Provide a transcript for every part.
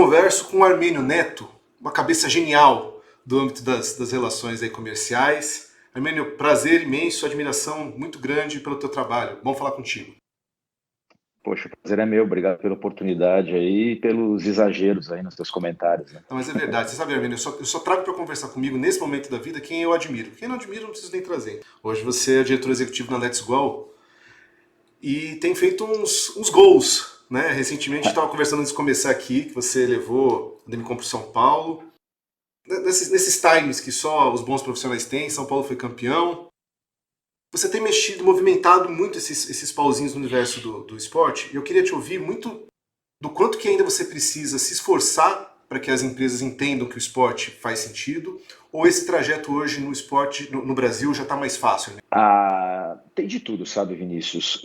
converso com o Armênio Neto, uma cabeça genial do âmbito das relações aí comerciais. Armênio, prazer imenso, admiração muito grande pelo teu trabalho. Bom falar contigo. Poxa, o prazer é meu. Obrigado pela oportunidade aí e pelos exageros aí nos teus comentários, né? Não, mas é verdade. Você sabe, Armênio, eu só trago para conversar comigo nesse momento da vida quem eu admiro. Quem não admiro, não preciso nem trazer. Hoje você é diretor executivo na Let's Go e tem feito uns gols, né? Recentemente estava conversando antes de começar aqui, que você levou a Demicon para São Paulo. Nesses times que só os bons profissionais têm, São Paulo foi campeão. Você tem mexido, movimentado muito esses pauzinhos no universo do esporte, e eu queria te ouvir muito do quanto que ainda você precisa se esforçar para que as empresas entendam que o esporte faz sentido, ou esse trajeto hoje no esporte no Brasil já está mais fácil, né? Tem de tudo, sabe, Vinícius?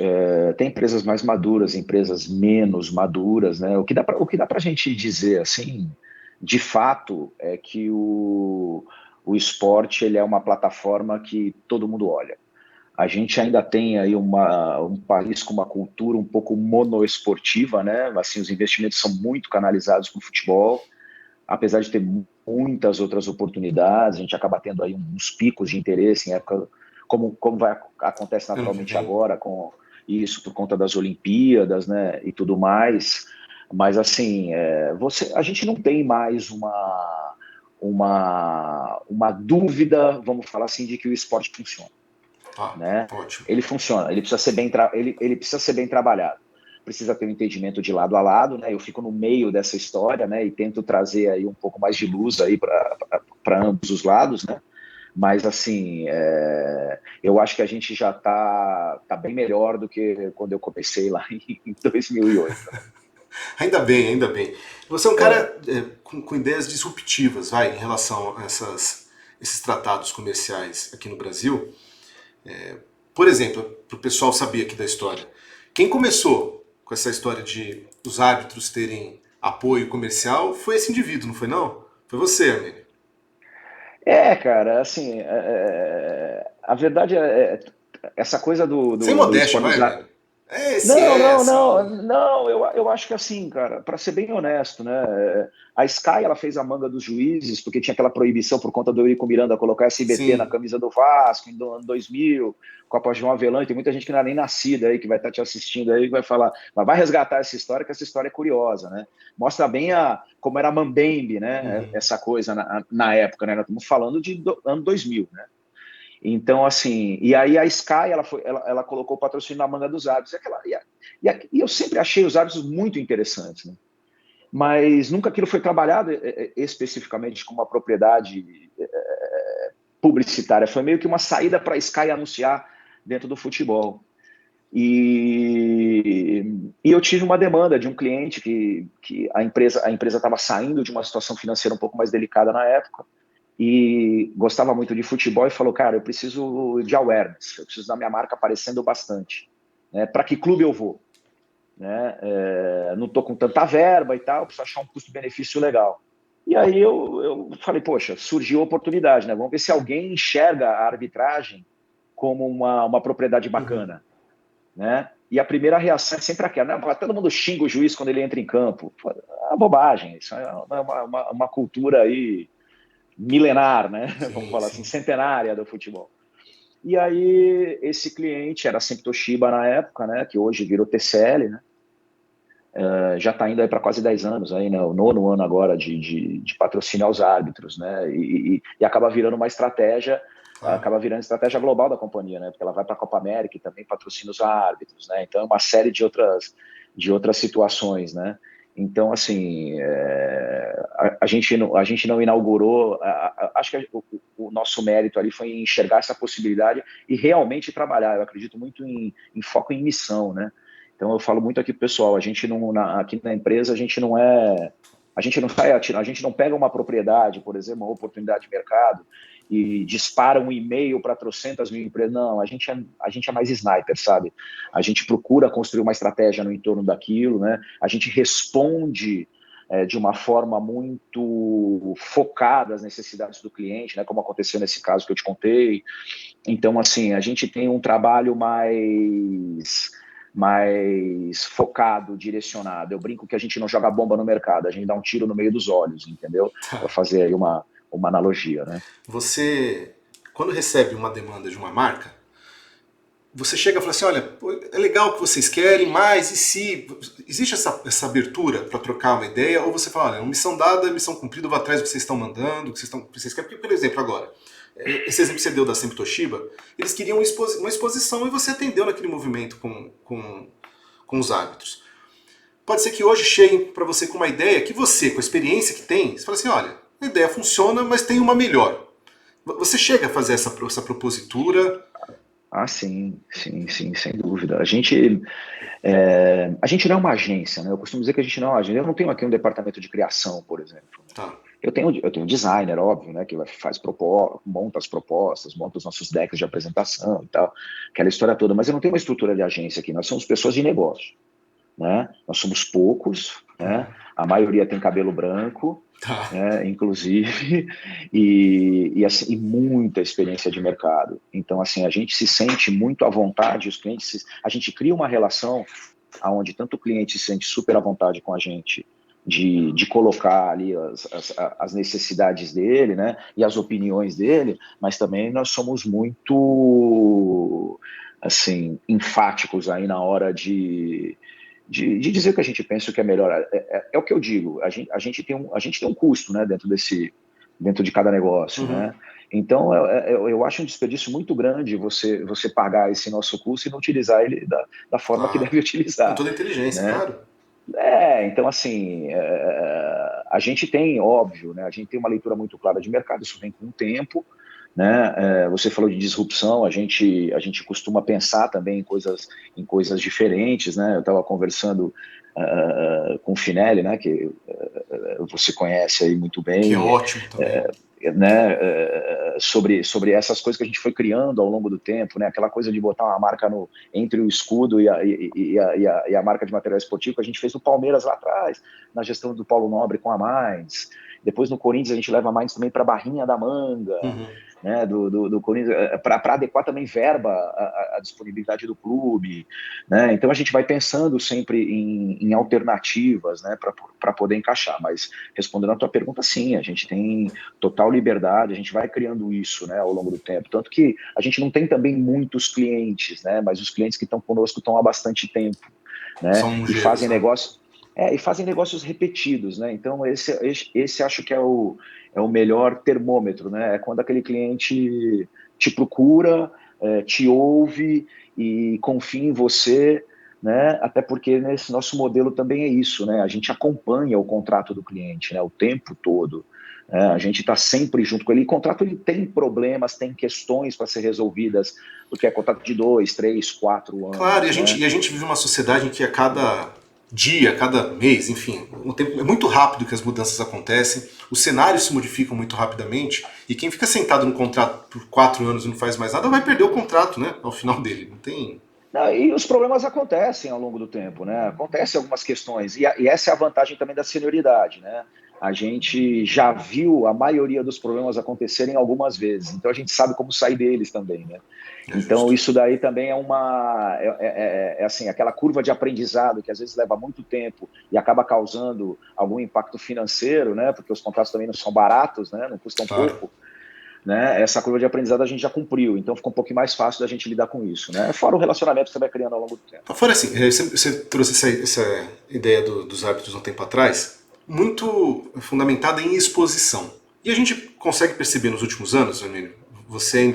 Tem empresas mais maduras, empresas menos maduras, né? O que dá para a gente dizer, assim, de fato, é que o esporte ele é uma plataforma que todo mundo olha. A gente ainda tem aí um país com uma cultura um pouco monoesportiva, né? Assim, os investimentos são muito canalizados para o futebol, apesar de ter muitas outras oportunidades, a gente acaba tendo aí uns picos de interesse em época, acontece Ano que naturalmente vem. agora, com isso por conta das Olimpíadas, né, e tudo mais. Mas assim, a gente não tem mais uma dúvida, vamos falar assim, de que o esporte funciona, Tá, né? ótimo. Ele funciona, ele precisa ser ele precisa ser bem trabalhado, precisa ter um entendimento de lado a lado, né? Eu fico no meio dessa história, né? E tento trazer aí um pouco mais de luz aí para ambos os lados, né? Mas assim, eu acho que a gente já tá bem melhor do que quando eu comecei lá em 2008. Ainda bem, ainda bem. Você é um É, cara com ideias disruptivas, vai, em relação a esses tratados comerciais aqui no Brasil. Por exemplo, para o pessoal saber aqui da história, quem começou com essa história de os árbitros terem apoio comercial foi esse indivíduo, não foi não? Foi você, Armênio. cara, assim, a verdade essa coisa Sem do modéstia, esporte vai, usar. Armênio. Esse Não, é, não, não, assim. não. Eu acho que assim, cara, para ser bem honesto, né? A Sky ela fez a manga dos juízes porque tinha aquela proibição por conta do Eurico Miranda colocar SBT na Sim. camisa do Vasco em ano 2000, Copa João Avelange. Tem muita gente que não é nem nascida aí que vai estar te assistindo aí que vai falar, mas vai resgatar essa história que essa história é curiosa, né? Mostra bem como era a Mambembe, né? Uhum. Essa coisa na época, né? Nós estamos falando de ano 2000, né? Então, assim, e aí a Sky, ela colocou o patrocínio na manga dos árbitros. E eu sempre achei os árbitros muito interessantes, né? Mas nunca aquilo foi trabalhado especificamente com uma propriedade publicitária. Foi meio que uma saída para a Sky anunciar dentro do futebol. E eu tive uma demanda de um cliente que a empresa estava saindo de uma situação financeira um pouco mais delicada na época e gostava muito de futebol e falou, cara, eu preciso de awareness, eu preciso da minha marca aparecendo bastante, né? Para que clube eu vou? Né? Não estou com tanta verba e tal, preciso achar um custo-benefício legal. E aí eu falei, poxa, surgiu a oportunidade, né? Vamos ver se alguém enxerga a arbitragem como uma propriedade Uhum. bacana, né? E a primeira reação é sempre aquela, né? Todo mundo xinga o juiz quando ele entra em campo. Pô, é uma bobagem, isso é uma cultura aí milenar, né? Vamos Sim, falar assim, sim. centenária do futebol. E aí esse cliente era sempre Toshiba na época, né? Que hoje virou TCL, né? Já está indo aí para quase 10 anos, aí, né? O nono ano agora de patrocinar os árbitros, né? E acaba virando uma estratégia, Claro. acaba virando estratégia global da companhia, né? Porque ela vai para a Copa América e também patrocina os árbitros, né? Então é uma série de outras situações, né? Então, assim, a gente não inaugurou, acho que o nosso mérito ali foi enxergar essa possibilidade e realmente trabalhar. Eu acredito muito em foco em missão, né? Então eu falo muito aqui pro pessoal, a gente não, aqui na empresa a gente não pega uma propriedade, por exemplo, uma oportunidade de mercado e dispara um e-mail para trocentas mil empresas. Não, a gente é mais sniper, sabe? A gente procura construir uma estratégia no entorno daquilo, né? A gente responde de uma forma muito focada às necessidades do cliente, né? Como aconteceu nesse caso que eu te contei. Então, assim, a gente tem um trabalho mais mais focado, direcionado. Eu brinco que a gente não joga bomba no mercado, a gente dá um tiro no meio dos olhos, entendeu? Para Tá. fazer aí uma analogia, né? Você, quando recebe uma demanda de uma marca, você chega e fala assim, olha, pô, é legal o que vocês querem, mas e se... Existe essa abertura para trocar uma ideia? Ou você fala, olha, missão dada, missão cumprida, eu vou atrás do que vocês estão mandando, o que vocês querem. Porque, por exemplo, agora, esse exemplo que você deu da Sempre Toshiba, eles queriam uma exposição e você atendeu naquele movimento com os árbitros. Pode ser que hoje cheguem para você com uma ideia que você, com a experiência que tem, você fala assim, olha, a ideia funciona, mas tem uma melhor. Você chega a fazer essa propositura? Ah, sim, sim, sim, sem dúvida. A gente não é uma agência, né? Eu costumo dizer que a gente não é uma agência. Eu não tenho aqui um departamento de criação, por exemplo. Tá. Eu tenho um designer, óbvio, né? Que monta as propostas, monta os nossos decks de apresentação e tal, aquela história toda. Mas eu não tenho uma estrutura de agência aqui. Nós somos pessoas de negócio, né? Nós somos poucos, né? A maioria tem cabelo branco, Tá. né? Inclusive, e muita experiência de mercado. Então, assim, a gente se sente muito à vontade, a gente cria uma relação onde tanto o cliente se sente super à vontade com a gente de colocar ali as necessidades dele, né, e as opiniões dele, mas também nós somos muito, assim, enfáticos aí na hora de dizer o que a gente pensa, o que é melhor. É o que eu digo, a gente tem um custo, né, dentro de cada negócio, Uhum. né? Então, eu acho um desperdício muito grande você pagar esse nosso custo e não utilizar ele da forma que Claro. deve Com utilizar, toda a inteligência, né? claro. Então, assim, a gente tem, óbvio, né? A gente tem uma leitura muito clara de mercado, isso vem com o tempo, né? Você falou de disrupção, a gente costuma pensar também em coisas diferentes, né? Eu estava conversando com o Finelli, né? Que você conhece aí muito Que é bem, ótimo também. né, sobre essas coisas que a gente foi criando ao longo do tempo, né, aquela coisa de botar uma marca entre o escudo e a marca de material esportivo que a gente fez no Palmeiras lá atrás, na gestão do Paulo Nobre com a Mainz. Depois no Corinthians a gente leva a Mainz também para a barrinha da manga, Uhum. né, do Corinthians, para adequar também verba à disponibilidade do clube, né? Então a gente vai pensando sempre em alternativas, né, para poder encaixar. Mas respondendo a tua pergunta, sim, a gente tem total liberdade, a gente vai criando isso, né, ao longo do tempo. Tanto que a gente não tem também muitos clientes, né, mas os clientes que estão conosco estão há bastante tempo, né, São e longevos, fazem né? negócio. E fazem negócios repetidos, né? Então, esse acho que é o melhor termômetro, né? É quando aquele cliente te procura, te ouve e confia em você, né? Até porque nesse nosso modelo também é isso, né? A gente acompanha o contrato do cliente, né? O tempo todo. A gente está sempre junto com ele. E o contrato ele tem problemas, tem questões para ser resolvidas, porque é contrato de 2, 3, 4 Claro, anos, né? e a gente vive uma sociedade em que a cada dia, a cada mês, enfim, o tempo é muito rápido que as mudanças acontecem, os cenários se modificam muito rapidamente, e quem fica sentado no contrato por 4 anos e não faz mais nada vai perder o contrato, né? Ao final dele. Não tem. Não, e os problemas acontecem ao longo do tempo, né? Acontecem algumas questões, e essa é a vantagem também da senioridade, né? A gente já viu a maioria dos problemas acontecerem algumas vezes, então a gente sabe como sair deles também, né? É Então justo. isso daí também assim, aquela curva de aprendizado que às vezes leva muito tempo e acaba causando algum impacto financeiro, né? Porque os contratos também não são baratos, né? Não custam Claro. pouco, né? Essa curva de aprendizado a gente já cumpriu, então fica um pouquinho mais fácil da gente lidar com isso, né? Fora o relacionamento que você vai criando ao longo do tempo. Fora assim, você trouxe essa ideia dos hábitos um tempo atrás, muito fundamentada em exposição. E a gente consegue perceber nos últimos anos, Emílio, você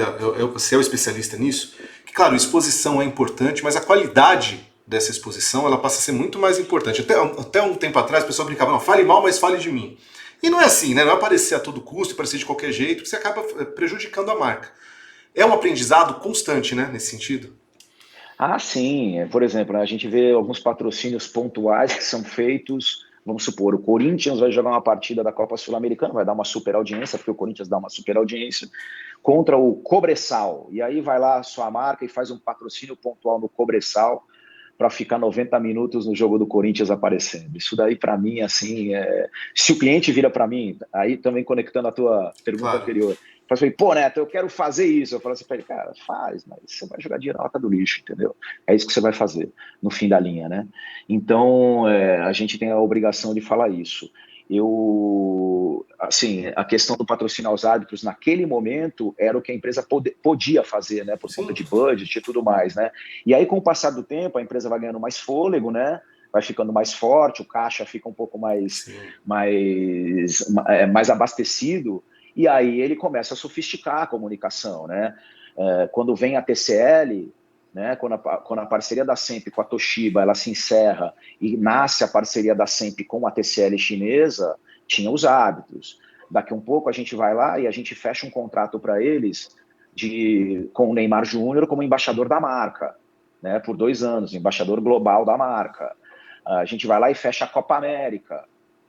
é o especialista nisso, que claro, exposição é importante, mas a qualidade dessa exposição ela passa a ser muito mais importante. Até um tempo atrás o pessoal brincava, não, fale mal, mas fale de mim. E não é assim, né? Não é aparecer a todo custo, aparecer de qualquer jeito, que você acaba prejudicando a marca. É um aprendizado constante, né, nesse sentido. Ah, sim. Por exemplo, né, a gente vê alguns patrocínios pontuais que são feitos. Vamos supor, o Corinthians vai jogar uma partida da Copa Sul-Americana, vai dar uma super audiência, porque o Corinthians dá uma super audiência, contra o Cobressal. E aí vai lá a sua marca e faz um patrocínio pontual no Cobressal, para ficar 90 minutos no jogo do Corinthians aparecendo. Isso daí, para mim, assim, se o cliente vira para mim, aí também conectando a tua pergunta Claro. anterior, eu falei, pô, Neto, eu quero fazer isso. Eu falo assim para ele, cara, faz, mas você vai jogar dinheiro na lata do lixo, entendeu? É isso que você vai fazer no fim da linha, né? Então, a gente tem a obrigação de falar isso. Assim, a questão do patrocinar os árbitros naquele momento era o que a empresa podia fazer, né, por conta Sim. de budget e tudo mais, né? E aí, com o passar do tempo, a empresa vai ganhando mais fôlego, né? Vai ficando mais forte, o caixa fica um pouco Sim. mais abastecido, e aí ele começa a sofisticar a comunicação, né? Quando vem a TCL, né, quando a parceria da SEMP com a Toshiba ela se encerra e nasce a parceria da SEMP com a TCL chinesa, tinha os árbitros. Daqui um pouco a gente vai lá e a gente fecha um contrato para eles com o Neymar Júnior como embaixador da marca, né, por 2 anos, embaixador global da marca. A gente vai lá e fecha a Copa América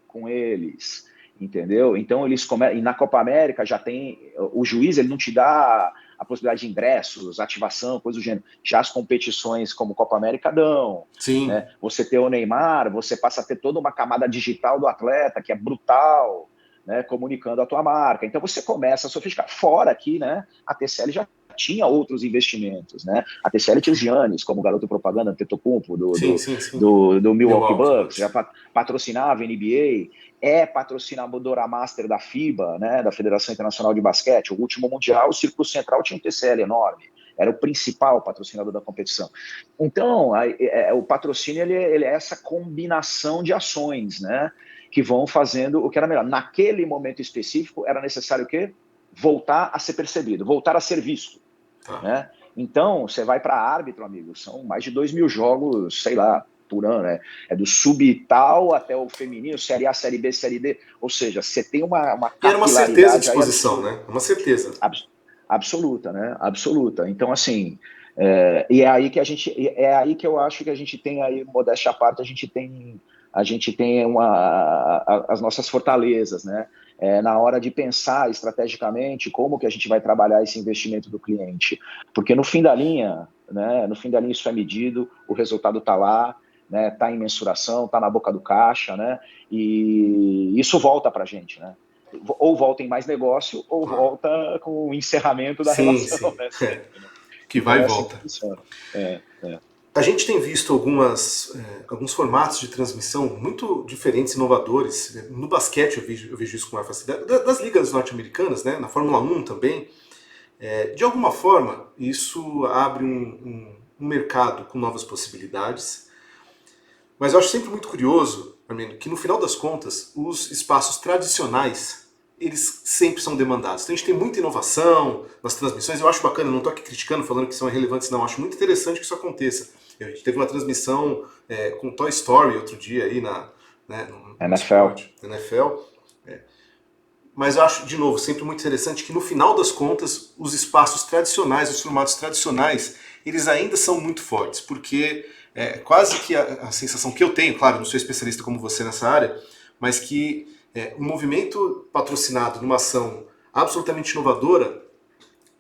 com eles, entendeu? Então eles começam, e na Copa América já tem, o juiz ele não te dá a possibilidade de ingressos, ativação, coisa do gênero. Já as competições como Copa América dão. Sim. Né? Você ter o Neymar, você passa a ter toda uma camada digital do atleta, que é brutal, né? Comunicando a tua marca. Então você começa a sofisticar. Fora que, né, a TCL já tinha outros investimentos, né? A TCL tinha o Giannis como garoto propaganda Antetokounmpo Sim, sim, sim. do Milwaukee Milwaukee Bucks, já Bucks. patrocinava a NBA, é patrocinadora master da FIBA, né, da Federação Internacional de Basquete. O último Mundial, o Círculo Central tinha um TCL enorme, era o principal patrocinador da competição. Então, o patrocínio ele é essa combinação de ações, né, que vão fazendo o que era melhor. Naquele momento específico, era necessário o quê? Voltar a ser percebido, voltar a ser visto. Tá. Né? Então, você vai para árbitro, amigo, são mais de 2.000 jogos, sei lá, por ano, né? É do sub-tal até o feminino, Série A, Série B, Série D. Ou seja, você tem uma E era uma certeza de capilaridade aí exposição, absurda. né? Uma certeza. Absoluta, né? Absoluta. Então, assim, e é aí que eu acho que a gente tem aí, modéstia à parte, a gente tem as nossas fortalezas, né? Na hora de pensar estrategicamente como que a gente vai trabalhar esse investimento do cliente, porque no fim da linha, né? No fim da linha isso é medido, o resultado está lá, né? Está em mensuração, está na boca do caixa, né? E isso volta para a gente, né? Ou volta em mais negócio, ou Claro. volta com o encerramento da Sim, relação, sim. né? Sempre, né? Que vai Então e é assim que volta. funciona. É. A gente tem visto alguns formatos de transmissão muito diferentes, inovadores. No basquete eu vejo isso com maior facilidade. Das ligas norte-americanas, né? Na Fórmula 1 também. De alguma forma, isso abre um mercado com novas possibilidades. Mas eu acho sempre muito curioso, Armando, que no final das contas, os espaços tradicionais, eles sempre são demandados. Então a gente tem muita inovação nas transmissões, eu acho bacana, não estou aqui criticando, falando que são irrelevantes, não. Eu acho muito interessante que isso aconteça. A gente teve uma transmissão com Toy Story outro dia aí no NFL. esporte, na NFL. Mas eu acho, de novo, sempre muito interessante que no final das contas, os espaços tradicionais, os formatos tradicionais, eles ainda são muito fortes, porque quase que a sensação que eu tenho, claro, não sou especialista como você nessa área, mas que um movimento patrocinado numa ação absolutamente inovadora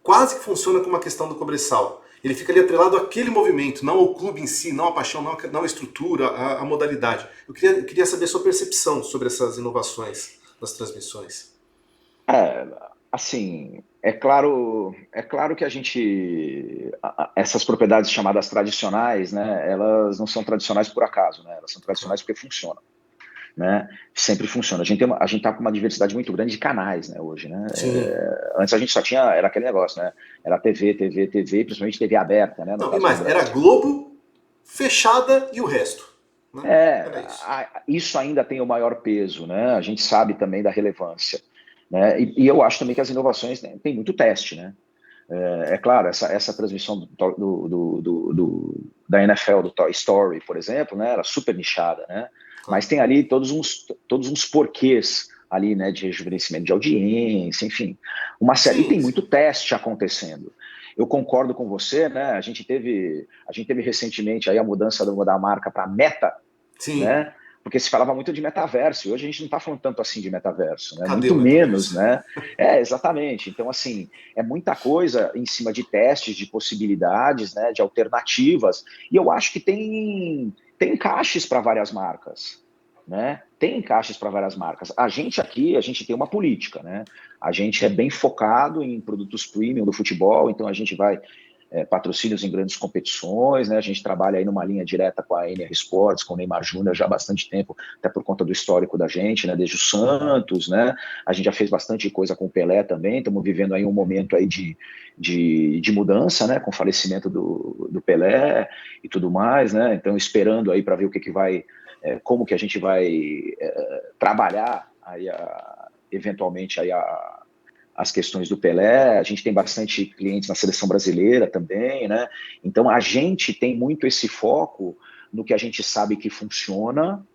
quase que funciona como uma questão do cobressal. Ele fica ali atrelado àquele movimento, não ao clube em si, não à paixão, não à estrutura, à modalidade. Eu queria saber a sua percepção sobre essas inovações nas transmissões. É, assim, é claro que essas propriedades chamadas tradicionais, né, elas não são tradicionais por acaso, né, elas são tradicionais porque funcionam, né, sempre funciona. A gente tá com uma diversidade muito grande de canais, né, hoje, né, Sim. antes a gente só tinha, era aquele negócio, né, era TV, TV, TV, principalmente TV aberta, né, no Não, e caso do mais, era Brasil. Globo fechada e o resto. Né? Era isso. Isso ainda tem o maior peso, né, a gente sabe também da relevância. Né? E eu acho também que as inovações, né, tem muito teste, né? Claro, essa transmissão da NFL, do Toy Story, por exemplo, né, era super nichada, né? Mas Claro. tem ali todos uns porquês ali, né, de rejuvenescimento de audiência, enfim, uma série. E Sim, tem muito sim. teste acontecendo. Eu concordo com você, né? A gente teve recentemente aí a mudança da marca para Meta, Sim. né? porque se falava muito de metaverso, e hoje a gente não está falando tanto assim de metaverso, né? Cadê Muito o menos, metaverso? né? Exatamente. Então, assim, é muita coisa em cima de testes, de possibilidades, né? De alternativas, e eu acho que tem encaixes para várias marcas, né? Tem encaixes para várias marcas. A gente aqui, a gente tem uma política, né? A gente é bem focado em produtos premium do futebol, então a gente vai patrocínios em grandes competições, né? A gente trabalha aí numa linha direta com a NR Sports, com o Neymar Júnior já há bastante tempo, até por conta do histórico da gente, né? Desde o Santos, né? A gente já fez bastante coisa com o Pelé também, estamos vivendo aí um momento aí de mudança, né? Com o falecimento do Pelé e tudo mais, né? Então esperando aí para ver o que vai, como que a gente vai trabalhar aí eventualmente aí as questões do Pelé, a gente tem bastante clientes na seleção brasileira também, né? Então a gente tem muito esse foco no que a gente sabe que funciona,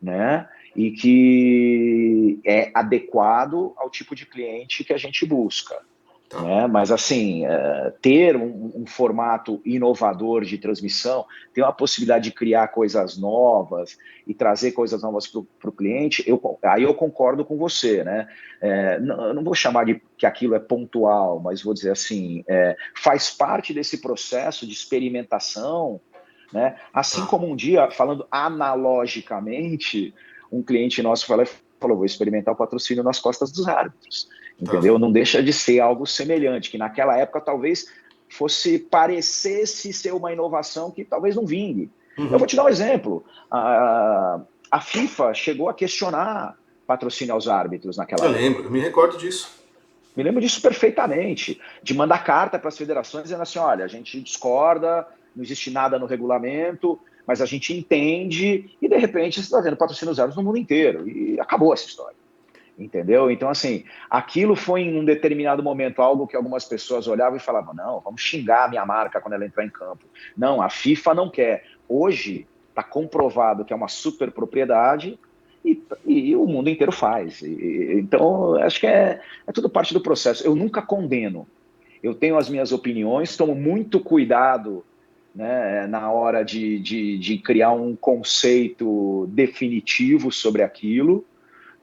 né? E que é adequado ao tipo de cliente que a gente busca. Tá. Né? Mas, assim, ter um formato inovador de transmissão, ter uma possibilidade de criar coisas novas e trazer coisas novas para o cliente, aí eu concordo com você. Né? Eu não vou chamar de que aquilo é pontual, mas vou dizer assim, faz parte desse processo de experimentação, né? Assim Tá. como um dia, falando analogicamente, um cliente nosso falou, vou experimentar o patrocínio nas costas dos árbitros. Tá. Entendeu? Não deixa de ser algo semelhante, que naquela época talvez parecesse ser uma inovação que talvez não vingue. Eu vou Uhum. te dar um exemplo. A FIFA chegou a questionar patrocínio aos árbitros naquela Eu época. lembro, eu me recordo disso. Me lembro disso perfeitamente, de mandar carta para as federações dizendo assim, olha, a gente discorda, não existe nada no regulamento, mas a gente entende, e de repente você está vendo patrocínios árbitros no mundo inteiro, e acabou essa história. Entendeu? Então, assim, aquilo foi em um determinado momento algo que algumas pessoas olhavam e falavam, não, vamos xingar a minha marca quando ela entrar em campo. Não, a FIFA não quer. Hoje está comprovado que é uma super propriedade e o mundo inteiro faz. Então, acho que é tudo parte do processo. Eu nunca condeno. Eu tenho as minhas opiniões, tomo muito cuidado, né, na hora de criar um conceito definitivo sobre aquilo,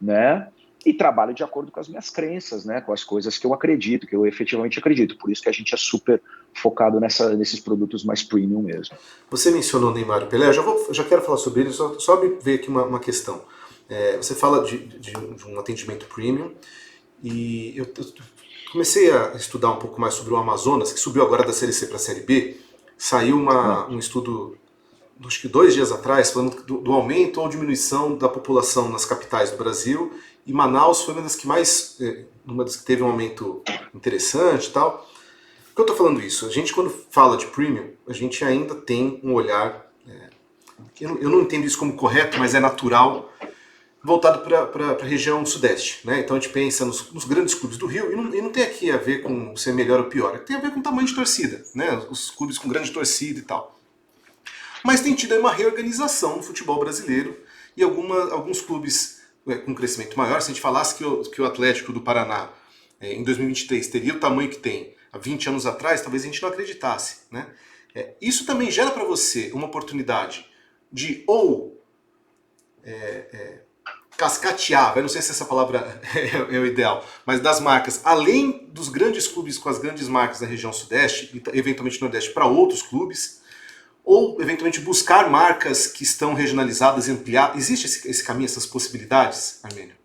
né? E trabalho de acordo com as minhas crenças, né? Com as coisas que eu acredito, que eu efetivamente acredito. Por isso que a gente é super focado nesses produtos mais premium mesmo. Você mencionou o Neymar e o Pelé, eu já quero falar sobre ele, só me ver aqui uma questão. Você fala de um atendimento premium, e eu comecei a estudar um pouco mais sobre o Amazonas, que subiu agora da Série C para a Série B. Saiu Ah, um estudo, acho que 2 dias atrás, falando do aumento ou diminuição da população nas capitais do Brasil, e Manaus foi uma das que teve um aumento interessante e tal. Por que eu estou falando isso? A gente, quando fala de premium, a gente ainda tem um olhar, eu não entendo isso como correto, mas é natural, voltado para a região sudeste. Né? Então a gente pensa nos grandes clubes do Rio, e não tem aqui a ver com ser melhor ou pior, tem a ver com o tamanho de torcida, né? Os clubes com grande torcida e tal. Mas tem tido aí uma reorganização no futebol brasileiro, e alguns clubes com crescimento maior. Se a gente falasse que o Atlético do Paraná em 2023 teria o tamanho que tem há 20 anos atrás, talvez a gente não acreditasse. Né? Isso também gera para você uma oportunidade de ou cascatear, eu não sei se essa palavra é o ideal, mas das marcas, além dos grandes clubes com as grandes marcas da região sudeste, e eventualmente nordeste, para outros clubes, ou eventualmente buscar marcas que estão regionalizadas e ampliar. Existe esse caminho, essas possibilidades, Armênio?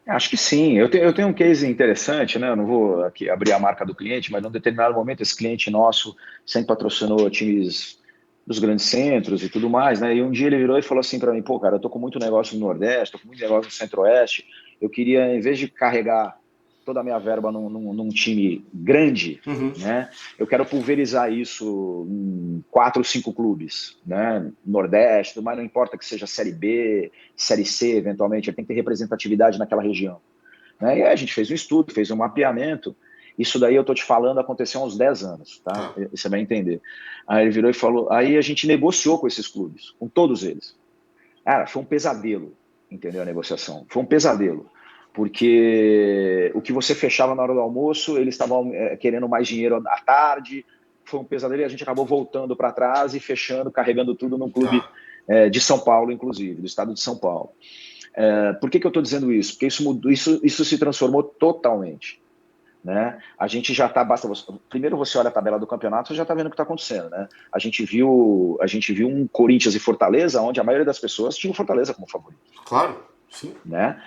acho que sim. Eu tenho um case interessante, né? Eu não vou aqui abrir a marca do cliente, mas num determinado momento esse cliente nosso sempre patrocinou times dos grandes centros e tudo mais, né? E um dia ele virou e falou assim para mim, pô, cara, eu tô com muito negócio no Nordeste, tô com muito negócio no Centro-Oeste, eu queria, em vez de carregar toda a minha verba num time grande, Uhum. né? Eu quero pulverizar isso em 4 ou 5 clubes, né? Nordeste, mas não importa que seja Série B, Série C, eventualmente, ele tem que ter representatividade naquela região. Né? E aí a gente fez um estudo, fez um mapeamento. Isso daí eu estou te falando aconteceu há uns 10 anos, tá? Tá. Você vai entender. Aí ele virou e falou, aí a gente negociou com esses clubes, com todos eles. Cara, foi um pesadelo, entendeu? A negociação. Foi um pesadelo. Porque o que você fechava na hora do almoço, eles estavam querendo mais dinheiro à tarde. Foi um pesadelo e a gente acabou voltando para trás e fechando, carregando tudo num clube Tá. de São Paulo, inclusive, do estado de São Paulo. Por que eu estou dizendo isso? Porque isso se transformou totalmente. Né? A gente já está, primeiro você olha a tabela do campeonato, você já está vendo o que está acontecendo, né? A gente viu um Corinthians e Fortaleza, onde a maioria das pessoas tinha o Fortaleza como favorito. Claro, sim. Né?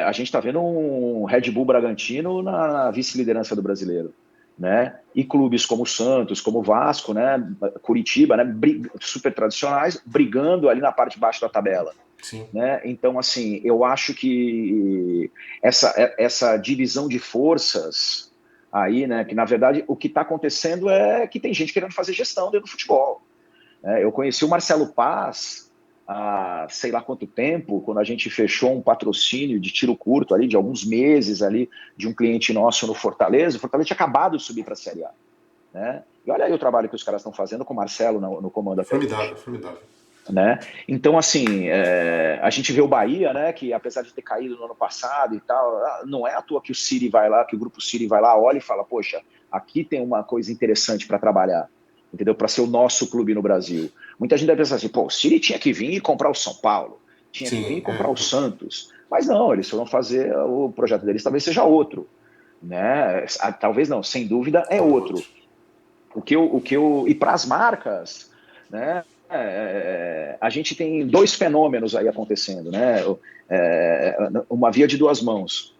A gente está vendo um Red Bull Bragantino na vice-liderança do Brasileiro. Né? E clubes como o Santos, como o Vasco, né? Curitiba, né? Super tradicionais, brigando ali na parte de baixo da tabela. Sim. Né? Então, assim, eu acho que essa divisão de forças aí, né, que na verdade o que está acontecendo é que tem gente querendo fazer gestão dentro do futebol. Eu conheci o Marcelo Paz há sei lá quanto tempo, quando a gente fechou um patrocínio de tiro curto ali, de alguns meses ali, de um cliente nosso no Fortaleza. O Fortaleza tinha acabado de subir para a Série A. Né? E olha aí o trabalho que os caras estão fazendo com o Marcelo no comando até Formidável, hoje. formidável. Né? Então, assim, a gente vê o Bahia, né, que apesar de ter caído no ano passado e tal, não é à toa que o City vai lá, que o grupo City vai lá, olha e fala, poxa, aqui tem uma coisa interessante para trabalhar, entendeu? Para ser o nosso clube no Brasil. Muita gente deve pensar assim, pô, o City tinha que vir e comprar o São Paulo, tinha que vir e comprar o Santos, mas não, eles foram fazer, o projeto deles talvez seja outro, né? Talvez não, sem dúvida é outro. E para as marcas, né? A gente tem dois fenômenos aí acontecendo, né? Uma via de duas mãos.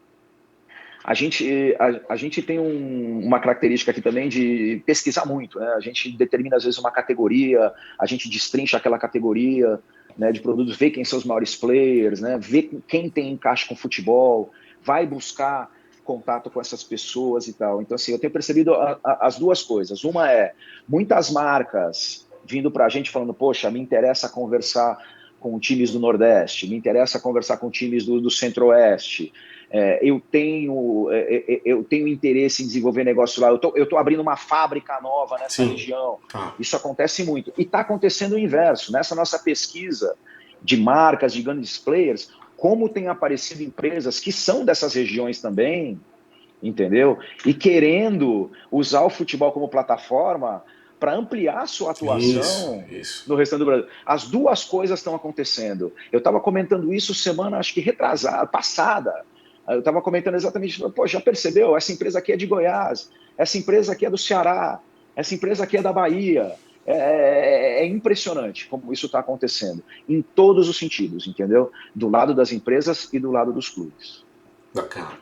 A gente tem uma característica aqui também de pesquisar muito, né? A gente determina às vezes uma categoria, a gente destrincha aquela categoria, né, de produtos, vê quem são os maiores players, né? Vê quem tem encaixe com futebol, vai buscar contato com essas pessoas e tal. Então, assim, eu tenho percebido as duas coisas. Uma é muitas marcas vindo para a gente falando, poxa, me interessa conversar com times do Nordeste, me interessa conversar com times do Centro-Oeste, eu tenho interesse em desenvolver negócio lá, eu tô abrindo uma fábrica nova nessa região. Isso acontece muito. E está acontecendo o inverso. Nessa nossa pesquisa de marcas, de grandes players, como tem aparecido empresas que são dessas regiões também, entendeu? E querendo usar o futebol como plataforma para ampliar a sua atuação no restante do Brasil. As duas coisas estão acontecendo. Eu estava comentando isso semana, acho que passada. Eu estava comentando exatamente, pô, já percebeu? Essa empresa aqui é de Goiás, essa empresa aqui é do Ceará, essa empresa aqui é da Bahia. É impressionante como isso está acontecendo, em todos os sentidos, entendeu? Do lado das empresas e do lado dos clubes. Bacana.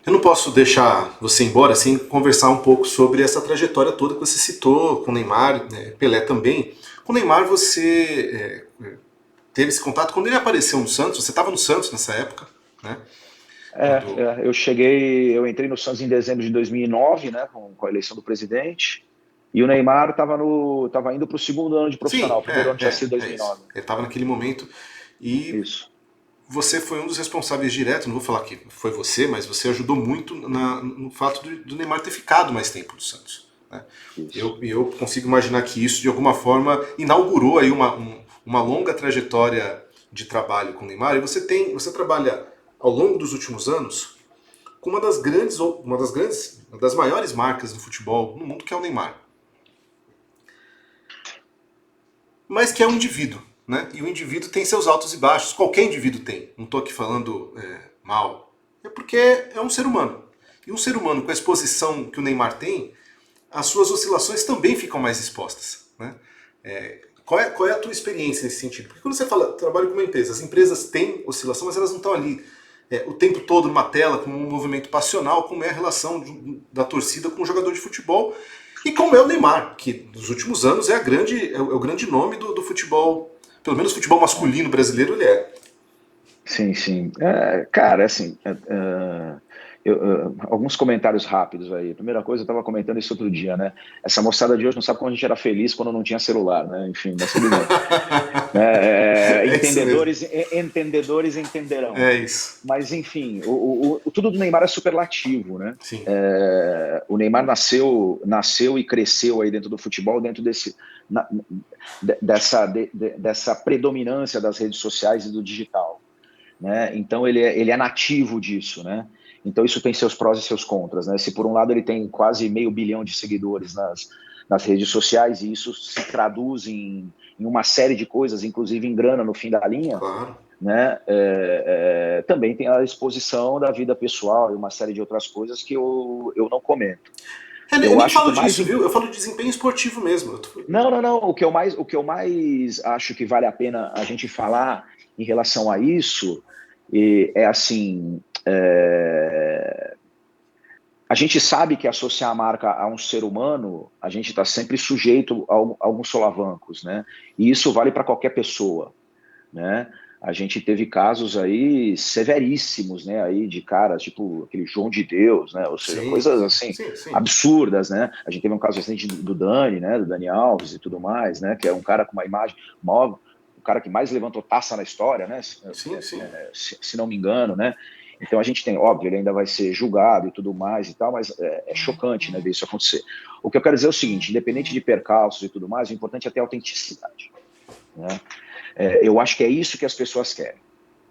Eu não posso deixar você embora sem conversar um pouco sobre essa trajetória toda que você citou com o Neymar, né, Pelé também. Com o Neymar você teve esse contato quando ele apareceu no Santos, você estava no Santos nessa época, né? Eu entrei no Santos em dezembro de 2009, né, com a eleição do presidente, e o Neymar estava indo para o segundo ano de profissional, o primeiro ano tinha sido 2009. Ele estava naquele momento e isso. Você foi um dos responsáveis diretos, não vou falar que foi você, mas você ajudou muito no fato do Neymar ter ficado mais tempo no Santos. Né? Eu consigo imaginar que isso, de alguma forma, inaugurou aí uma longa trajetória de trabalho com o Neymar. E você trabalha ao longo dos últimos anos com uma das maiores marcas do futebol no mundo, que é o Neymar. Mas que é um indivíduo. Né? E o indivíduo tem seus altos e baixos, qualquer indivíduo tem, não estou aqui falando mal, é porque é um ser humano. E um ser humano com a exposição que o Neymar tem, as suas oscilações também ficam mais expostas. Né? Qual é a tua experiência nesse sentido? Porque quando você fala, trabalho com uma empresa, as empresas têm oscilação, mas elas não estão ali o tempo todo numa tela, com um movimento passional, como é a relação da torcida com o jogador de futebol, e como é o Neymar, que nos últimos anos é o grande nome do futebol. Pelo menos o futebol masculino brasileiro ele é. Sim, sim. Cara, assim, alguns comentários rápidos aí. Primeira coisa, eu estava comentando isso outro dia, né? Essa moçada de hoje não sabe como a gente era feliz quando não tinha celular, né? Enfim, mas tudo bem. Entendedores entenderão. É isso. Mas, enfim, tudo do Neymar é superlativo, né? Sim. O Neymar nasceu e cresceu aí dentro do futebol, dentro dessa predominância das redes sociais e do digital. Né? Então, ele é nativo disso, né? Então, isso tem seus prós e seus contras, né? Se por um lado ele tem quase 500 milhões de seguidores nas redes sociais, e isso se traduz em uma série de coisas, inclusive em grana no fim da linha, Claro. né? Também tem a exposição da vida pessoal e uma série de outras coisas que eu não comento. Eu nem falo disso, viu? Eu falo de desempenho esportivo mesmo. Não. O que eu mais acho que vale a pena a gente falar em relação a isso é assim. A gente sabe que associar a marca a um ser humano, a gente está sempre sujeito a alguns solavancos, né? E isso vale para qualquer pessoa, né? A gente teve casos aí severíssimos, né? Aí de caras, tipo aquele João de Deus, né? Ou seja, coisas assim sim. absurdas, né? A gente teve um caso recente do Dani, né? Do Dani Alves e tudo mais, né? Que é um cara com uma imagem maior, o cara que mais levantou taça na história, né? Sim. Se não me engano, né? Então a gente tem, óbvio, ele ainda vai ser julgado e tudo mais e tal, mas é chocante, né, ver isso acontecer. O que eu quero dizer é o seguinte, independente de percalços e tudo mais, o importante é ter autenticidade, né? Eu acho que é isso que as pessoas querem.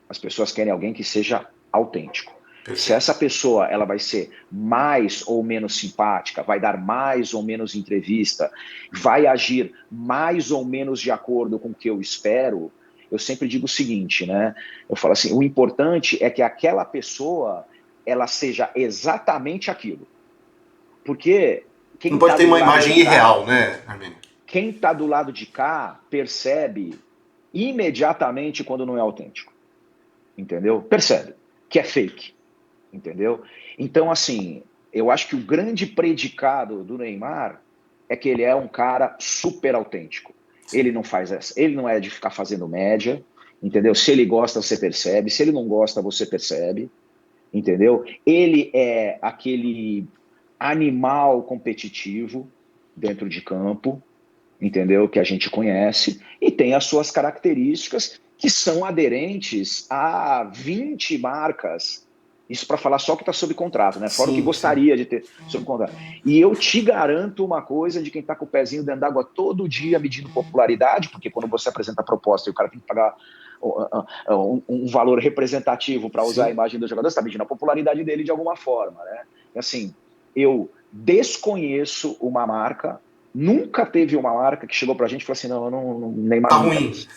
As pessoas querem alguém que seja autêntico. Perfeito. Se essa pessoa ela vai ser mais ou menos simpática, vai dar mais ou menos entrevista, vai agir mais ou menos de acordo com o que eu espero, eu sempre digo o seguinte, né? Eu falo assim, o importante é que aquela pessoa ela seja exatamente aquilo. Porque quem não pode ter uma imagem irreal, né, Armênio? Quem está do lado de cá percebe imediatamente quando não é autêntico. Entendeu? Percebe que é fake. Entendeu? Então, assim, eu acho que o grande predicado do Neymar é que ele é um cara super autêntico. Ele não faz essa, ele não é de ficar fazendo média, entendeu? Se ele gosta, você percebe. Se ele não gosta, você percebe, entendeu? Ele é aquele animal competitivo dentro de campo, entendeu? Que a gente conhece, e tem as suas características que são aderentes a 20 marcas. Isso para falar só que está sob contrato, né? Fora o que gostaria de ter sob contrato. E eu te garanto uma coisa de quem está com o pezinho dentro d'água todo dia medindo popularidade, porque quando você apresenta a proposta e o cara tem que pagar um valor representativo para usar a imagem do jogador, você está medindo a popularidade dele de alguma forma, né? E assim, eu desconheço uma marca, nunca teve uma marca que chegou para a gente e falou assim, não, Neymar tá não ruim. interessa.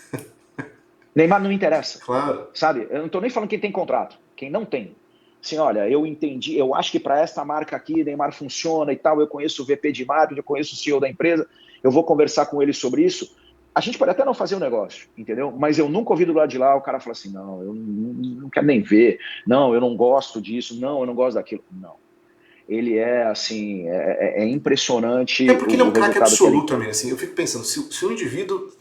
Neymar não interessa. Claro. Sabe? Eu não estou nem falando quem tem contrato, quem não tem. Assim, olha, eu entendi, eu acho que para esta marca aqui, Neymar funciona e tal, eu conheço o VP de marketing, eu conheço o CEO da empresa, eu vou conversar com ele sobre isso. A gente pode até não fazer o negócio, entendeu? Mas eu nunca ouvi do lado de lá o cara falar assim, não, eu não quero nem ver, não, eu não gosto disso, não, eu não gosto daquilo. Não. Ele é, assim, é impressionante porque ele é um craque absoluto também. também, assim, eu fico pensando, se um indivíduo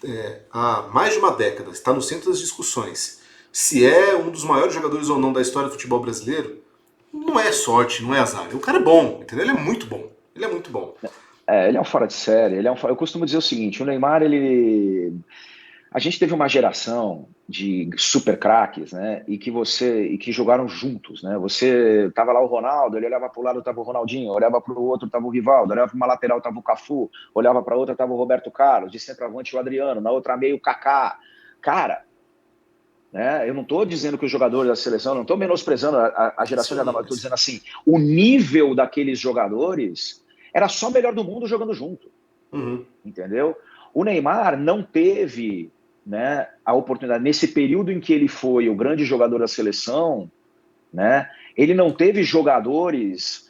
há mais de uma década está no centro das discussões, se é um dos maiores jogadores ou não da história do futebol brasileiro, não é sorte, não é azar. O cara é bom, entendeu? Ele é muito bom. Ele é muito bom. Ele é um fora de série. Eu costumo dizer o seguinte: o Neymar, a gente teve uma geração de super craques, né? E que jogaram juntos, né? Você tava lá o Ronaldo, ele olhava para o lado, tava o Ronaldinho, olhava para o outro, tava o Rivaldo, olhava para uma lateral, tava o Cafu, olhava para outra, tava o Roberto Carlos, de centroavante o Adriano, na outra meio o Kaká. Cara, né? Eu não estou dizendo que os jogadores da seleção, não estou menosprezando a geração de Adama, estou dizendo assim, o nível daqueles jogadores era só melhor do mundo jogando junto, entendeu? O Neymar não teve, né, a oportunidade, nesse período em que ele foi o grande jogador da seleção, né, ele não teve jogadores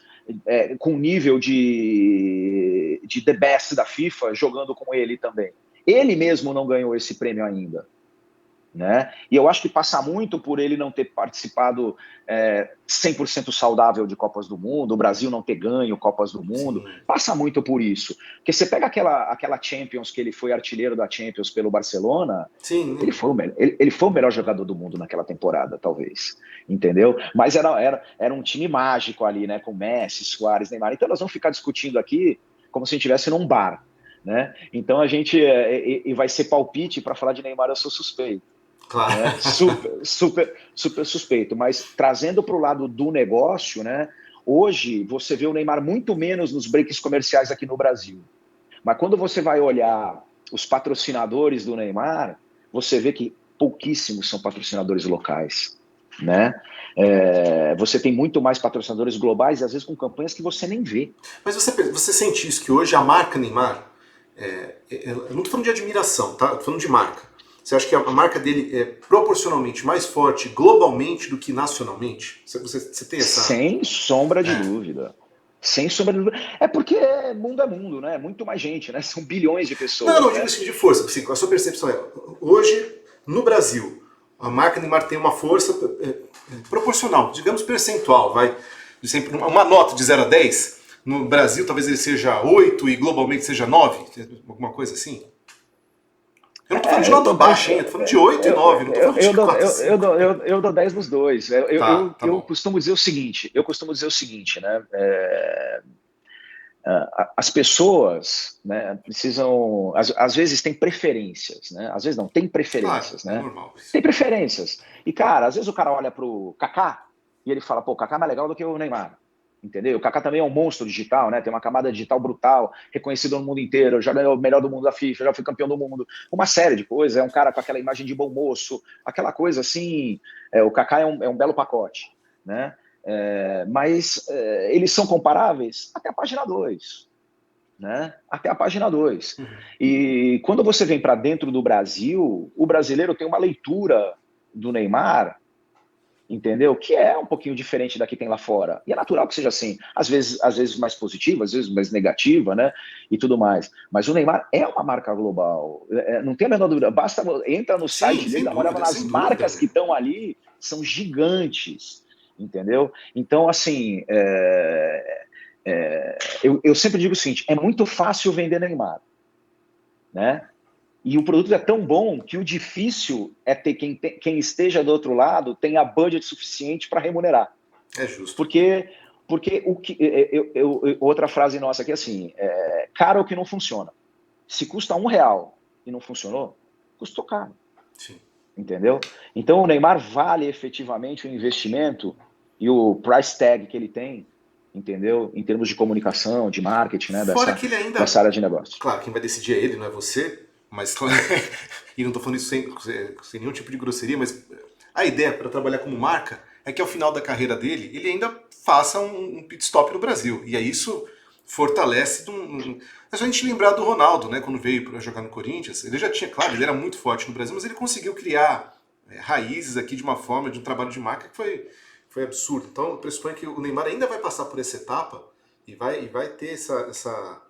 com nível de the best da FIFA jogando com ele também. Ele mesmo não ganhou esse prêmio ainda. Né? E eu acho que passa muito por ele não ter participado 100% saudável de Copas do Mundo, o Brasil não ter ganho Copas do Mundo, passa muito por isso. Porque você pega aquela Champions, que ele foi artilheiro da Champions pelo Barcelona, ele foi o melhor jogador do mundo naquela temporada, talvez, entendeu? Mas era um time mágico ali, né? Com Messi, Suárez, Neymar. Então nós vamos ficar discutindo aqui como se a gente estivesse num bar, né? Então a gente vai ser palpite para falar de Neymar, eu sou suspeito. Claro. Né? Super suspeito, mas trazendo para o lado do negócio, né? Hoje você vê o Neymar muito menos nos breaks comerciais aqui no Brasil, mas quando você vai olhar os patrocinadores do Neymar, você vê que pouquíssimos são patrocinadores locais, né? Você tem muito mais patrocinadores globais e às vezes com campanhas que você nem vê. Mas você sente isso, que hoje a marca Neymar, eu não estou falando de admiração, tá? Estou falando de marca. Você acha que a marca dele é proporcionalmente mais forte globalmente do que nacionalmente? Você tem essa... Sem sombra de dúvida. Sem sombra de dúvida. É porque mundo é mundo, né? Muito mais gente, né? São bilhões de pessoas. Não, né? digo assim, de força. Assim, a sua percepção é, hoje, no Brasil, a marca Neymar tem uma força proporcional, digamos percentual, vai. Sempre uma nota de 0 a 10, no Brasil talvez ele seja 8 e globalmente seja 9, alguma coisa assim. Eu não tô falando de nota baixa, hein? Eu tô falando de 8 e 9, não tô falando de 4 e 5. Eu dou 10 nos dois. Tá Eu bom. costumo dizer o seguinte, né? As pessoas, né, precisam, às vezes tem preferências, né? Às vezes não, tem preferências, Claro, é né? normal isso. Tem preferências. E, cara, às vezes o cara olha pro Kaká e ele fala, pô, o Kaká é mais legal do que o Neymar. Entendeu? O Kaká também é um monstro digital, né? Tem uma camada digital brutal, reconhecido no mundo inteiro, já ganhou o melhor do mundo da FIFA, já foi campeão do mundo, uma série de coisas. É um cara com aquela imagem de bom moço, aquela coisa assim. O Kaká é um belo pacote, né? Mas eles são comparáveis até a página 2, né? Até a página 2. E quando você vem para dentro do Brasil, o brasileiro tem uma leitura do Neymar, entendeu? Que é um pouquinho diferente da que tem lá fora. E é natural que seja assim. Às vezes mais positiva, às vezes mais negativa, né? E tudo mais. Mas o Neymar é uma marca global. Não tem a menor dúvida. Basta entra no site dele, dá uma olhada nas marcas que estão ali, são gigantes, entendeu? Então, assim, eu sempre digo o seguinte: é muito fácil vender Neymar, né? E o produto é tão bom que o difícil é ter quem esteja do outro lado tenha budget suficiente para remunerar. É justo. Porque outra frase nossa aqui é assim: caro é o que não funciona. Se custa R$1 e não funcionou, custou caro. Sim. Entendeu? Então o Neymar vale efetivamente o investimento e o price tag que ele tem, entendeu? Em termos de comunicação, de marketing, né? Fora que ele ainda... dessa área de negócio. Claro, quem vai decidir é ele, não é você. Mas, e não estou falando isso sem nenhum tipo de grosseria, mas a ideia para trabalhar como marca é que ao final da carreira dele, ele ainda faça um pit stop no Brasil. E aí isso fortalece... É só a gente lembrar do Ronaldo, né? Quando veio para jogar no Corinthians. Ele já tinha, claro, ele era muito forte no Brasil, mas ele conseguiu criar raízes aqui de uma forma, de um trabalho de marca que foi absurdo. Então, eu pressuponho que o Neymar ainda vai passar por essa etapa e vai ter essa...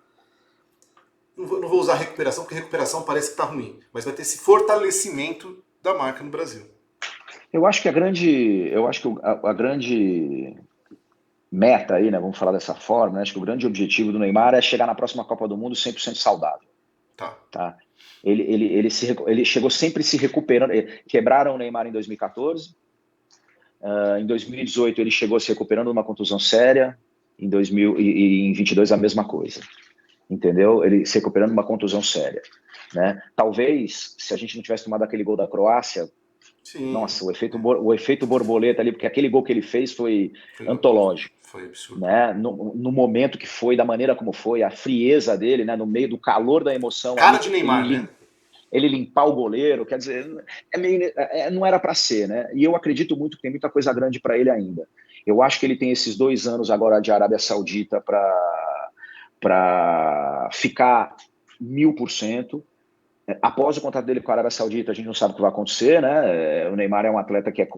Não vou usar recuperação, porque recuperação parece que está ruim, mas vai ter esse fortalecimento da marca no Brasil. Eu acho que a grande meta aí, né, vamos falar dessa forma, né, acho que o grande objetivo do Neymar é chegar na próxima Copa do Mundo 100% saudável. Tá? Ele chegou sempre se recuperando. Quebraram o Neymar em 2014. Em 2018 ele chegou se recuperando de uma contusão séria. Em 2022 a mesma coisa. Entendeu? Ele se recuperando de uma contusão séria, né? Talvez, se a gente não tivesse tomado aquele gol da Croácia, sim, nossa, o efeito borboleta ali, porque aquele gol que ele fez foi antológico. Foi absurdo. Né? No momento que foi, da maneira como foi, a frieza dele, né? No meio do calor da emoção. Cara ali, de Neymar, né? Ele limpar o goleiro, quer dizer, não era para ser, né? E eu acredito muito que tem muita coisa grande para ele ainda. Eu acho que ele tem esses 2 anos agora de Arábia Saudita para ficar 1000%. Após o contrato dele com a Arábia Saudita, a gente não sabe o que vai acontecer, né? O Neymar é um atleta que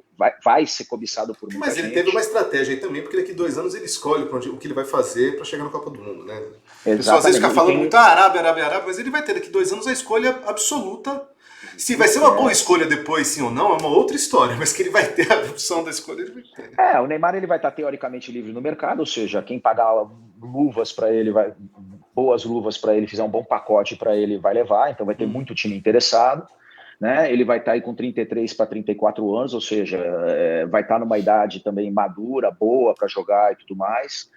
vai ser cobiçado por muita gente. Mas ele teve uma estratégia aí também, porque daqui a 2 anos ele escolhe o que ele vai fazer para chegar na Copa do Mundo, né? Exatamente. O pessoal às vezes fica falando muito Arábia, mas ele vai ter daqui 2 anos a escolha absoluta. Se vai ser uma boa escolha depois, sim ou não, é uma outra história, mas que ele vai ter a opção da escolha, ele vai ter. O Neymar ele vai estar teoricamente livre no mercado, ou seja, quem pagar luvas para ele, boas luvas para ele, fizer um bom pacote para ele, vai levar, então vai ter muito time interessado. Né? Ele vai estar aí com 33 para 34 anos, ou seja, vai estar numa idade também madura, boa para jogar e tudo mais.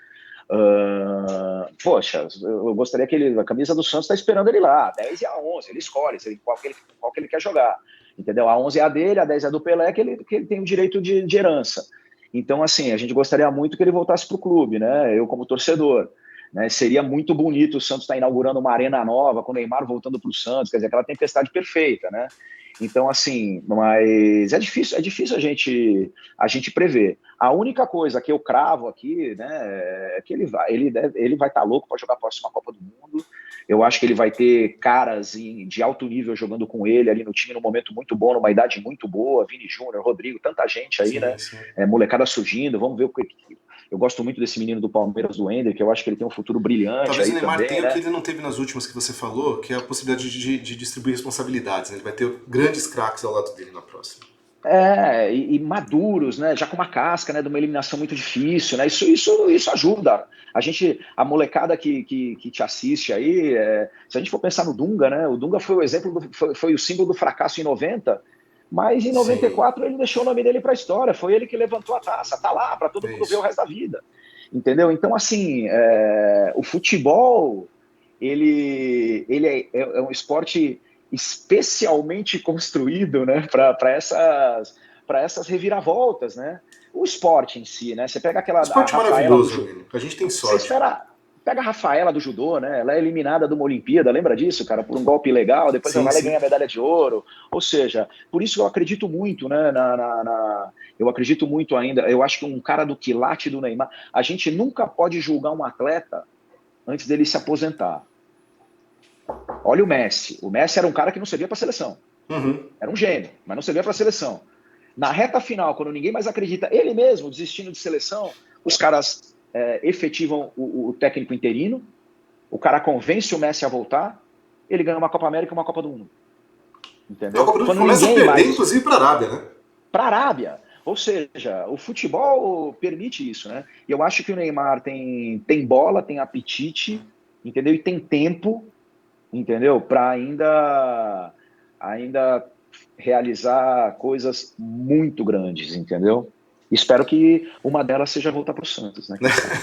Poxa, eu gostaria que a camisa do Santos está esperando ele lá, a 10 e a 11, ele escolhe qual que ele quer jogar, entendeu? A 11 é a dele, a 10 é a do Pelé, que ele tem o direito de herança. Então, assim, a gente gostaria muito que ele voltasse para o clube, né? Eu como torcedor. Né? Seria muito bonito o Santos estar inaugurando uma arena nova, com o Neymar voltando para o Santos, quer dizer, aquela tempestade perfeita, né? Então, assim, mas é difícil a gente prever. A única coisa que eu cravo aqui, né, é que ele vai estar louco para jogar a próxima Copa do Mundo. Eu acho que ele vai ter caras de alto nível jogando com ele ali no time num momento muito bom, numa idade muito boa, Vini Júnior, Rodrigo, tanta gente aí, né? Sim, sim. Molecada surgindo, vamos ver o que. Eu gosto muito desse menino do Palmeiras, do Ender, que eu acho que ele tem um futuro brilhante Talvez o aí Neymar também, tenha o que né? ele não teve nas últimas que você falou, que é a possibilidade de distribuir responsabilidades. Né? Ele vai ter grandes craques ao lado dele na próxima. E maduros, né? Já com uma casca, né? De uma eliminação muito difícil, né? Isso ajuda. A molecada que te assiste aí, se a gente for pensar no Dunga, né? O Dunga foi o exemplo, foi o símbolo do fracasso em 90, mas em Sim, 94 ele deixou o nome dele para a história. Foi ele que levantou a taça, tá lá para todo é mundo ver o isso. resto da vida, entendeu? Então, assim, o futebol ele é um esporte especialmente construído, né, para essas reviravoltas, né? O esporte em si, né? Você pega aquela a Esporte Rafaela do maravilhoso, judô, Armênio. A gente tem você sorte. espera, pega a Rafaela do judô, né? Ela é eliminada de uma Olimpíada, lembra disso, cara? Por um golpe ilegal, depois ela Sim, vai lá e sim. ganha a medalha de ouro. Ou seja, por isso eu acredito muito, né? Eu acredito muito ainda. Eu acho que um cara do quilate do Neymar, a gente nunca pode julgar um atleta antes dele se aposentar. Olha o Messi. O Messi era um cara que não servia para a seleção. Uhum. Era um gênio, mas não servia para a seleção. Na reta final, quando ninguém mais acredita, ele mesmo desistindo de seleção, os caras efetivam o técnico interino, o cara convence o Messi a voltar, ele ganha uma Copa América e uma Copa do Mundo. É o Entendeu? Copa do Mundo que Quando começa a ninguém perder, mais. inclusive, para a Arábia, né? Para a Arábia. Ou seja, o futebol permite isso, né? E eu acho que o Neymar tem bola, tem apetite, entendeu? E tem tempo, entendeu? Para ainda realizar coisas muito grandes, entendeu? Espero que uma delas seja voltar para o Santos, né? Quem sabe?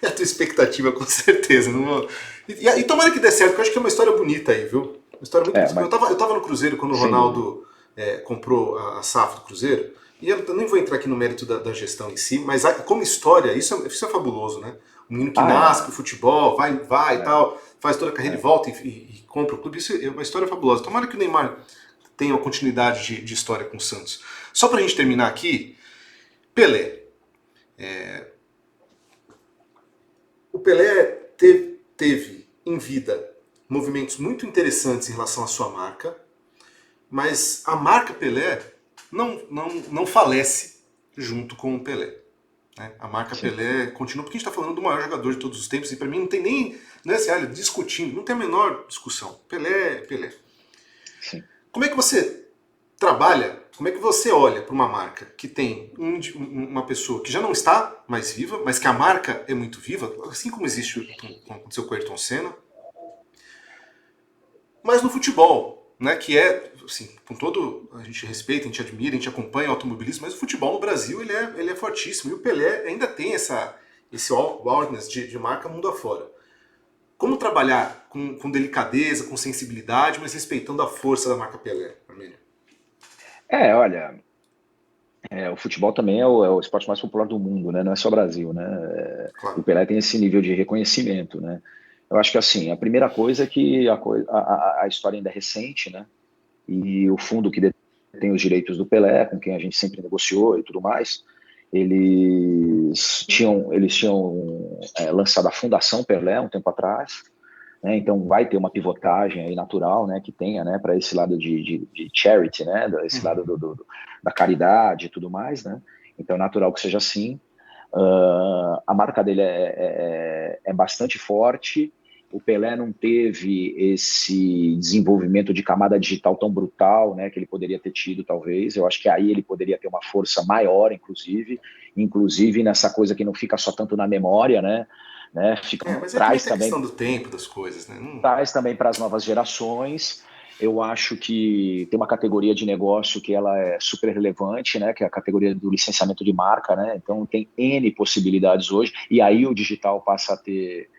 É a tua expectativa, com certeza. Não... E tomara que dê certo, porque eu acho que é uma história bonita aí, viu? Uma história muito bonita. Mas Eu tava no Cruzeiro quando o sem dúvida. Ronaldo comprou a SAF do Cruzeiro, e eu nem vou entrar aqui no mérito da gestão em si, mas como história, isso é fabuloso, né? Um menino que Ah, nasce pro futebol, vai e é, tal, faz toda a carreira e é. volta e compra o clube. Isso é uma história fabulosa. Tomara que o Neymar tenha uma continuidade de história com o Santos. Só pra gente terminar aqui, Pelé. O Pelé teve em vida movimentos muito interessantes em relação à sua marca, mas a marca Pelé não falece junto com o Pelé. Né? A marca Sim, Pelé continua, porque a gente está falando do maior jogador de todos os tempos, e para mim não tem nem, não é assim, olha, discutindo, não tem a menor discussão. Pelé é Pelé. sim. Como é que você trabalha, como é que você olha para uma marca que tem uma pessoa que já não está mais viva, mas que a marca é muito viva, assim como existe como aconteceu com o Ayrton Senna, mas no futebol, né, que é, assim, com todo, a gente respeita, a gente admira, a gente acompanha o automobilismo, mas o futebol no Brasil ele é fortíssimo, e o Pelé ainda tem esse awareness de marca mundo afora. Como trabalhar com delicadeza, com sensibilidade, mas respeitando a força da marca Pelé, Armênio? Olha, o futebol também é o esporte mais popular do mundo, né? Não é só Brasil, né? O Claro. Pelé tem esse nível de reconhecimento, né? Eu acho que assim, a primeira coisa é que a história ainda é recente, né? E o fundo que detém os direitos do Pelé, com quem a gente sempre negociou e tudo mais, eles tinham lançado a Fundação Pelé um tempo atrás, né? Então vai ter uma pivotagem aí natural, né? Que tenha, né? Para esse lado de charity, né? Esse lado Uhum. da caridade e tudo mais, né? Então é natural que seja assim. A marca dele é bastante forte. O Pelé não teve esse desenvolvimento de camada digital tão brutal, né, que ele poderia ter tido, talvez. Eu acho que aí ele poderia ter uma força maior, inclusive nessa coisa que não fica só tanto na memória, né, Mas aí também traz tem a questão também do tempo das coisas, né? traz também para as novas gerações. Eu acho que tem uma categoria de negócio que ela é super relevante, né? Que é a categoria do licenciamento de marca, né? Então tem N possibilidades hoje, e aí o digital passa a ter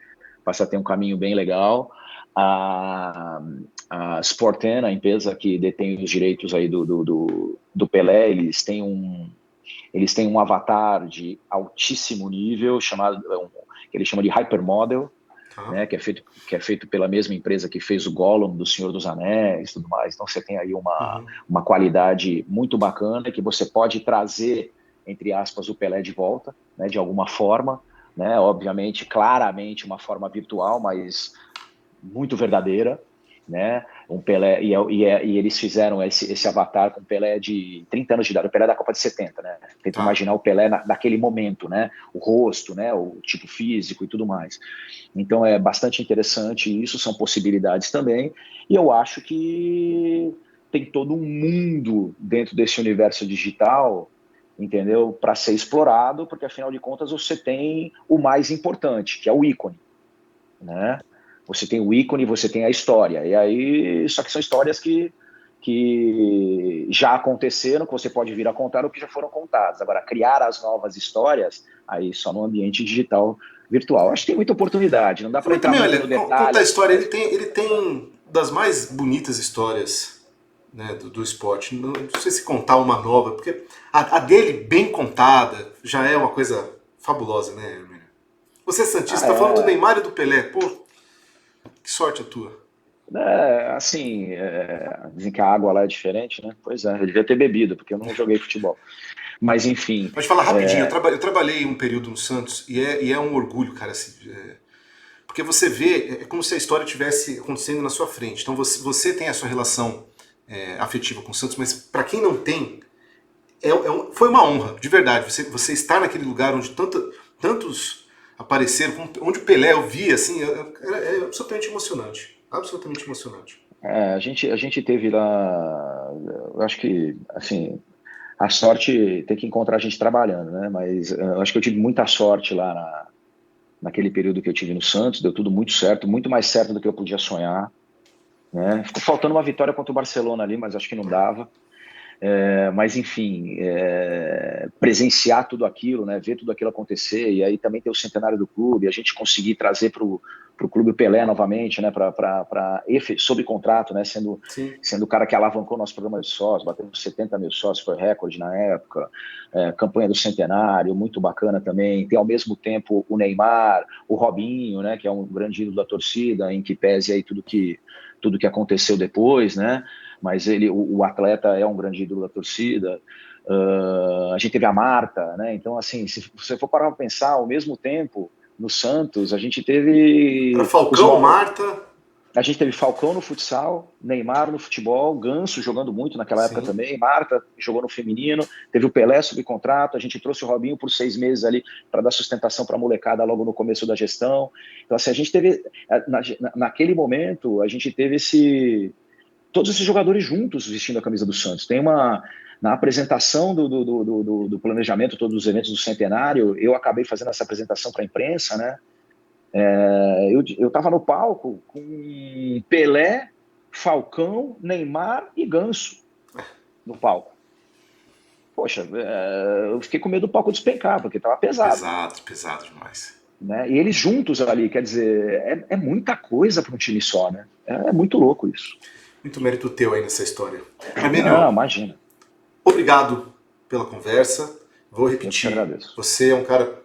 um caminho bem legal. A, a Sporten, a empresa que detém os direitos aí do Pelé, eles têm um avatar de altíssimo nível, que eles chamam de hypermodel, Tá. né, que é feito pela mesma empresa que fez o Gollum do Senhor dos Anéis e tudo mais. Então você tem aí Uhum. uma qualidade muito bacana que você pode trazer, entre aspas, o Pelé de volta, né, de alguma forma, né, obviamente, claramente uma forma virtual, mas muito verdadeira, né? Um Pelé, e eles fizeram esse avatar com o Pelé de 30 anos de idade, o Pelé da Copa de 70, né? Tenta Tá. imaginar o Pelé naquele momento, né? O rosto, né? O tipo físico e tudo mais. Então é bastante interessante isso, são possibilidades também, e eu acho que tem todo um mundo dentro desse universo digital, entendeu? Para ser explorado, porque afinal de contas você tem o mais importante, que é o ícone, né? Você tem o ícone, você tem a história. E aí, só que são histórias que já aconteceram, que você pode vir a contar ou que já foram contadas. Agora, criar as novas histórias, aí só no ambiente digital virtual. Acho que tem muita oportunidade, não dá para Mas entrar também, muito no olha, conta a detalhe, história, mas ele tem das mais bonitas histórias, né, do esporte. Não sei se contar uma nova, porque a dele, bem contada, já é uma coisa fabulosa, né, Hermínio? Você é santista, tá falando do é, Neymar e do Pelé. Pô, que sorte a tua. assim, dizem que a água lá é diferente, né? Pois é, eu devia ter bebido, porque eu não joguei futebol. Mas, enfim, Mas falar rapidinho, eu trabalhei um período no Santos e é um orgulho, cara, assim, porque você vê, é como se a história estivesse acontecendo na sua frente. Então você tem a sua relação afetiva com o Santos, mas para quem não tem, foi uma honra, de verdade. Você estar naquele lugar onde tantos apareceram, onde o Pelé eu via, assim, é absolutamente emocionante. Absolutamente emocionante. a gente teve lá, eu acho que, assim, a sorte tem que encontrar a gente trabalhando, né? Mas eu acho que eu tive muita sorte lá naquele período que eu tive no Santos, deu tudo muito certo, muito mais certo do que eu podia sonhar, né? Ficou faltando uma vitória contra o Barcelona ali, mas acho que não dava. Mas, enfim, presenciar tudo aquilo, né, ver tudo aquilo acontecer, e aí também ter o centenário do clube, a gente conseguir trazer para o clube o Pelé novamente, né, sob contrato, né, Sim. sendo o cara que alavancou nosso programa de sócios, batendo 70 mil sócios, foi recorde na época, campanha do centenário, muito bacana também, tem ao mesmo tempo o Neymar, o Robinho, né, que é um grande ídolo da torcida, em que pese aí tudo que aconteceu depois, né, mas o atleta é um grande ídolo da torcida. A gente teve a Marta, né? Então, assim, se você for parar para pensar, ao mesmo tempo, no Santos, Era teve Falcão, Marta. a gente teve Falcão no futsal, Neymar no futebol, Ganso jogando muito naquela época Sim. também, Marta jogou no feminino, teve o Pelé sob contrato, a gente trouxe o Robinho por 6 meses ali para dar sustentação para a molecada logo no começo da gestão. Então, assim, a gente teve, naquele momento, a gente teve todos esses jogadores juntos vestindo a camisa do Santos. Na apresentação do planejamento, todos os eventos do centenário, eu acabei fazendo essa apresentação para a imprensa, né? Eu estava no palco com Pelé, Falcão, Neymar e Ganso no palco. Poxa, eu fiquei com medo do palco despencar, porque estava pesado. Pesado, pesado demais. Né? E eles juntos ali, quer dizer, é muita coisa para um time só, né? É muito louco isso. Muito mérito teu aí nessa história. Não, Armênio, imagina. obrigado pela conversa. Vou Eu que repetir. agradeço. Você é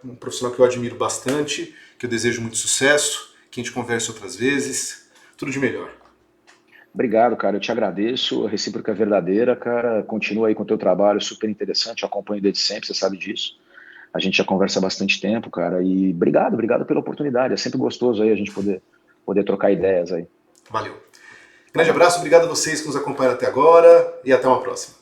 um profissional que eu admiro bastante, que eu desejo muito sucesso, que a gente converse outras vezes. Tudo de melhor. Obrigado, cara. Eu te agradeço. A recíproca é verdadeira, cara. Continua aí com o teu trabalho, super interessante. Eu acompanho desde sempre, você sabe disso. A gente já conversa há bastante tempo, cara. E obrigado pela oportunidade. É sempre gostoso aí a gente poder trocar ideias aí. Valeu. Tá Grande bom? abraço, obrigado a vocês que nos acompanharam até agora e até uma próxima.